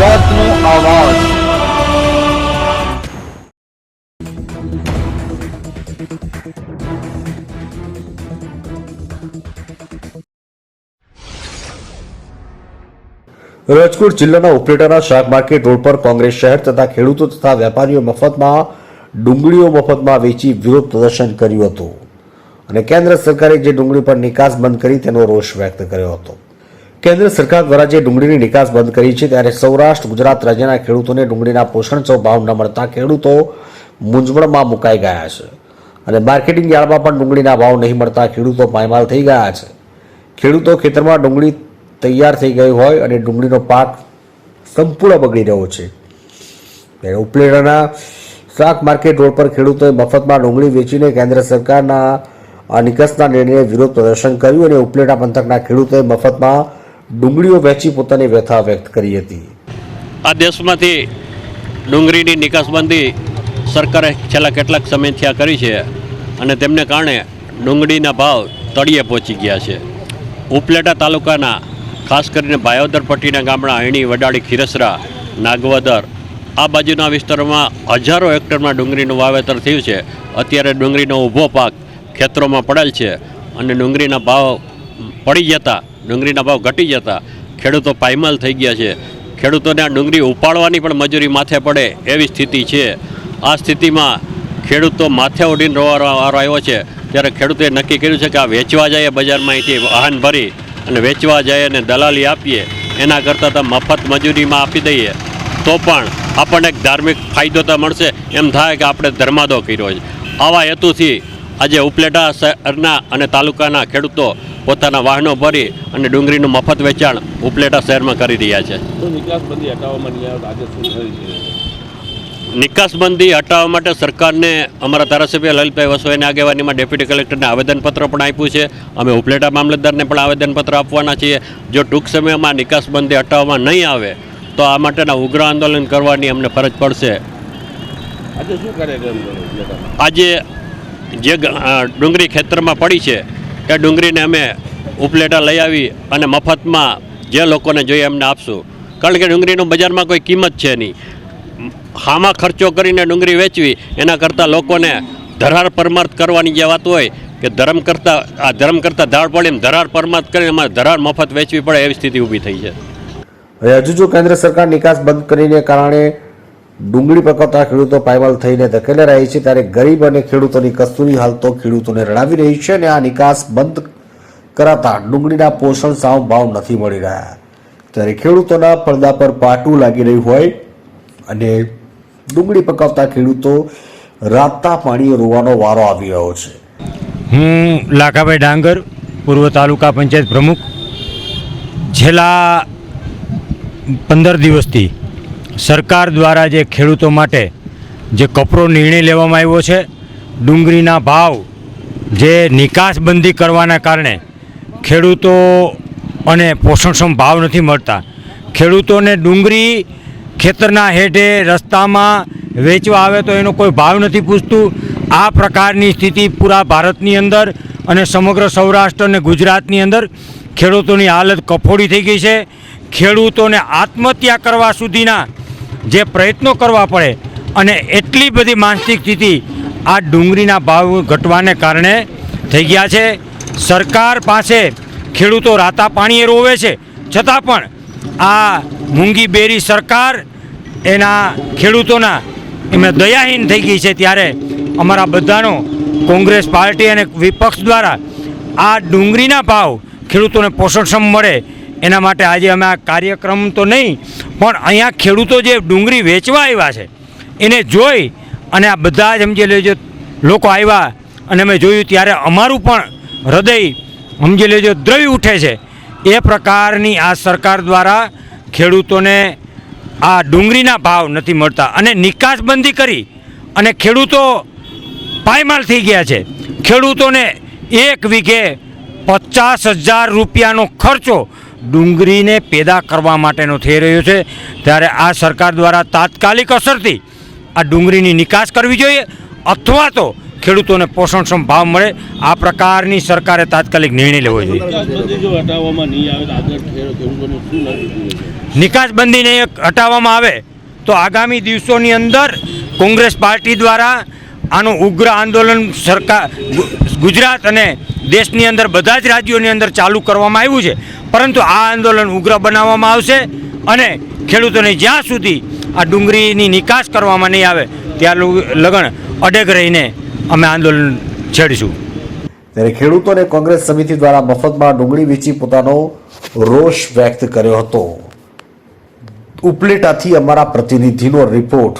ગુજરાતનો આવાજ। રાજકોટ જિલ્લાના ઉપલેટાના શાક માર્કેટ રોડ પર કોંગ્રેસ શહેર તથા ખેડૂતો તથા વેપારીઓ મફતમાં ડુંગળીઓ મફતમાં વેચી વિરોધ પ્રદર્શન કર્યું હતું અને કેન્દ્ર સરકારે જે ડુંગળી પર નિકાસ બંધ કરી તેનો રોષ વ્યક્ત કર્યો હતો। કેન્દ્ર સરકાર દ્વારા જે ડુંગળીની નિકાસ બંધ કરી છે ત્યારે સૌરાષ્ટ્ર ગુજરાત રાજ્યના ખેડૂતોને ડુંગળીના પોષણક્ષમ ભાવ ન મળતા ખેડૂતો મૂંઝવણમાં મુકાઈ ગયા છે અને માર્કેટિંગ યાર્ડમાં પણ ડુંગળીના ભાવ નહીં મળતા ખેડૂતો પાયમાલ થઈ ગયા છે। ખેડૂતો ખેતરમાં ડુંગળી તૈયાર થઈ ગઈ હોય અને ડુંગળીનો પાક સંપૂર્ણ બગડી રહ્યો છે ત્યારે ઉપલેટાના શાક માર્કેટ રોડ પર ખેડૂતોએ મફતમાં ડુંગળી વેચીને કેન્દ્ર સરકારના આ નિકાસના નિર્ણયે વિરોધ પ્રદર્શન કર્યું અને ઉપલેટા પંથકના ખેડૂતોએ મફતમાં ડુંગળીઓ વેચી પોતાની વ્યથા વ્યક્ત કરી હતી। આ દેશમાંથી ડુંગળીની નિકાસબંધી સરકારે છેલ્લા કેટલાક સમયથી આ કરી છે અને તેમને કારણે ડુંગળીના ભાવ તળિયે પહોંચી ગયા છે। ઉપલેટા તાલુકાના ખાસ કરીને ભાયોદર પટ્ટીના ગામડા અયણી, વડાળી, ખીરસરા, નાગવદર આ બાજુના વિસ્તારોમાં હજારો હેક્ટરમાં ડુંગળીનું વાવેતર થયું છે। અત્યારે ડુંગળીનો ઊભો પાક ખેતરોમાં પડેલ છે અને ડુંગળીના ભાવ પડી જતા, ડુંગળીના ભાવ ઘટી જતા ખેડૂતો પાયમાલ થઈ ગયા છે। ખેડૂતોને આ ડુંગળી ઉપાડવાની પણ મજૂરી માથે પડે એવી સ્થિતિ છે। આ સ્થિતિમાં ખેડૂતો માથે ઉડીને રોવાનો વારો આવ્યો છે ત્યારે ખેડૂતોએ નક્કી કર્યું છે કે આ વેચવા જાય બજારમાં અહીંથી વાહન ભરી અને વેચવા જાય અને દલાલી આપીએ એના કરતાં તો મફત મજૂરીમાં આપી દઈએ તો પણ આપણને એક ધાર્મિક ફાયદો તો મળશે, એમ થાય કે આપણે ધર્માદો કર્યો છે। આવા હેતુથી આજે ઉપલેટા શહેરના અને તાલુકાના ખેડૂતો પોતાના વાહનો ભરી અને ડુંગળીનું મફત વેચાણ ઉપલેટા શહેરમાં કરી રહ્યા છે। નિકાસબંધી હટાવવા માટે સરકારને અમારા ધારાસભ્ય લલિતભાઈ વસવાઈની આગેવાનીમાં ડેપ્યુટી કલેક્ટરને આવેદનપત્ર પણ આપ્યું છે। અમે ઉપલેટા મામલતદારને પણ આવેદનપત્ર આપવાના છીએ। જો ટૂંક સમયમાં નિકાસબંધી હટાવવામાં નહીં આવે તો આ માટેના ઉગ્ર આંદોલન કરવાની અમને ફરજ પડશે। આજે શું કાર્યક્રમ કરો? આજે જે ડુંગળી ખેતરમાં પડી છે એ ડુંગળીને અમે ઉપલેટા લઈ આવી અને મફતમાં જે લોકોને જોઈએ એમને આપશું, કારણ કે ડુંગળીનું બજારમાં કોઈ કિંમત છે નહીં। હામાં ખર્ચો કરીને ડુંગળી વેચવી એના કરતાં લોકોને ધરાર પરમાર્થ કરવાની જે વાત હોય કે ધર્મ કરતાં ધાડ પડીને ધરાર પરમાર્થ કરીને અમારે ધરાર મફત વેચવી પડે એવી સ્થિતિ ઊભી થઈ છે। હજુ જો કેન્દ્ર સરકાર નિકાસ બંધ કરીને કારણે ડુંગળી પકવતા ખેડૂતો પાયમાલ થઈને ધકેલા રહી છે ત્યારે ગરીબ અને ખેડૂતોની કસ્તુરી હાલતો ખેડૂતોને રડાવી રહી છે અને આ નિકાસ બંધ કરાતા ડુંગળીના પોષણ સાવ ભાવ નથી મળી રહ્યા ત્યારે ખેડૂતોના પડદા પર પાટું લાગી રહ્યું હોય અને ડુંગળી પકવતા ખેડૂતો રાતના પાણીએ રોવાનો વારો આવી રહ્યો છે। હું લાખાભાઈ ડાંગર, પૂર્વ તાલુકા પંચાયત પ્રમુખ, છેલ્લા 15 દિવસથી સરકાર દ્વારા જે ખેડૂતો માટે જે કપરો નિર્ણય લેવામાં આવ્યો છે, ડુંગળીના ભાવ જે નિકાસબંધી કરવાના કારણે ખેડૂતો અને પોષણક્ષમ ભાવ નથી મળતા, ખેડૂતોને ડુંગળી ખેતરના હેઠે રસ્તામાં વેચવા આવે તો એનો કોઈ ભાવ નથી પૂછતું। આ પ્રકારની સ્થિતિ પૂરા ભારતની અંદર અને સમગ્ર સૌરાષ્ટ્ર અને ગુજરાતની અંદર ખેડૂતોની હાલત કફોડી થઈ ગઈ છે। ખેડૂતોને આત્મહત્યા કરવા સુધીના જે પ્રયત્નો કરવા પડે અને એટલી બધી માનસિક સ્થિતિ આ ડુંગળીના ભાવ ઘટવાને કારણે થઈ ગયા છે। સરકાર પાસે ખેડૂતો રાતા પાણીએ રોવે છે છતાં પણ આ મૂંગી બેરી સરકાર એના ખેડૂતોના એમને દયાહીન થઈ ગઈ છે। ત્યારે અમારા બધાનો કોંગ્રેસ પાર્ટી અને વિપક્ષ દ્વારા આ ડુંગળીના ભાવ ખેડૂતોને પોષણક્ષમ મળે એના માટે આજે અમે આ કાર્યક્રમ તો નહીં પણ અહીંયા ખેડૂતો જે ડુંગળી વેચવા આવ્યા છે એને જોઈ અને આ બધા જ સમજી લેજો લોકો આવ્યા અને અમે જોયું ત્યારે અમારું પણ હૃદય સમજી લેજો દ્રવી ઉઠે છે। એ પ્રકારની આ સરકાર દ્વારા ખેડૂતોને આ ડુંગળીના ભાવ નથી મળતા અને નિકાસબંધી કરી અને ખેડૂતો પાયમાલ થઈ ગયા છે। ખેડૂતોને 1 વીઘે 50,000 રૂપિયાનો ખર્ચો ડુંગળીને પેદા કરવા માટેનો થઈ રહ્યો છે। ત્યારે આ સરકાર દ્વારા તાત્કાલિક અસરથી આ ડુંગળીની નિકાસ કરવી જોઈએ અથવા તો ખેડૂતોને પોષણક્ષમ ભાવ મળે આ પ્રકારની સરકારે તાત્કાલિક નિર્ણય લેવો જોઈએ। નિકાસબંધીને હટાવવામાં આવે તો આગામી દિવસોની અંદર કોંગ્રેસ પાર્ટી દ્વારા આનું ઉગ્ર આંદોલન સરકાર ગુજરાત અને દેશની અંદર બધા જ રાજ્યોની અંદર ચાલુ કરવામાં આવ્યું છે, પરંતુ આ આંદોલન ઉગ્ર બનાવવામાં આવશે અને ખેડૂતોને જ્યાં સુધી આ ડુંગળીની નિકાસ કરવામાં નહીં આવે ત્યાં લગન અડગ રહીને અમે આંદોલન છેડીશું. ત્યારે ખેડૂતોને કોંગ્રેસ સમિતિ દ્વારા મફતમાં ડુંગળી વેચી પોતાનો રોષ વ્યક્ત કર્યો હતો. ઉપલેટાથી અમારા પ્રતિનિધિનો રિપોર્ટ.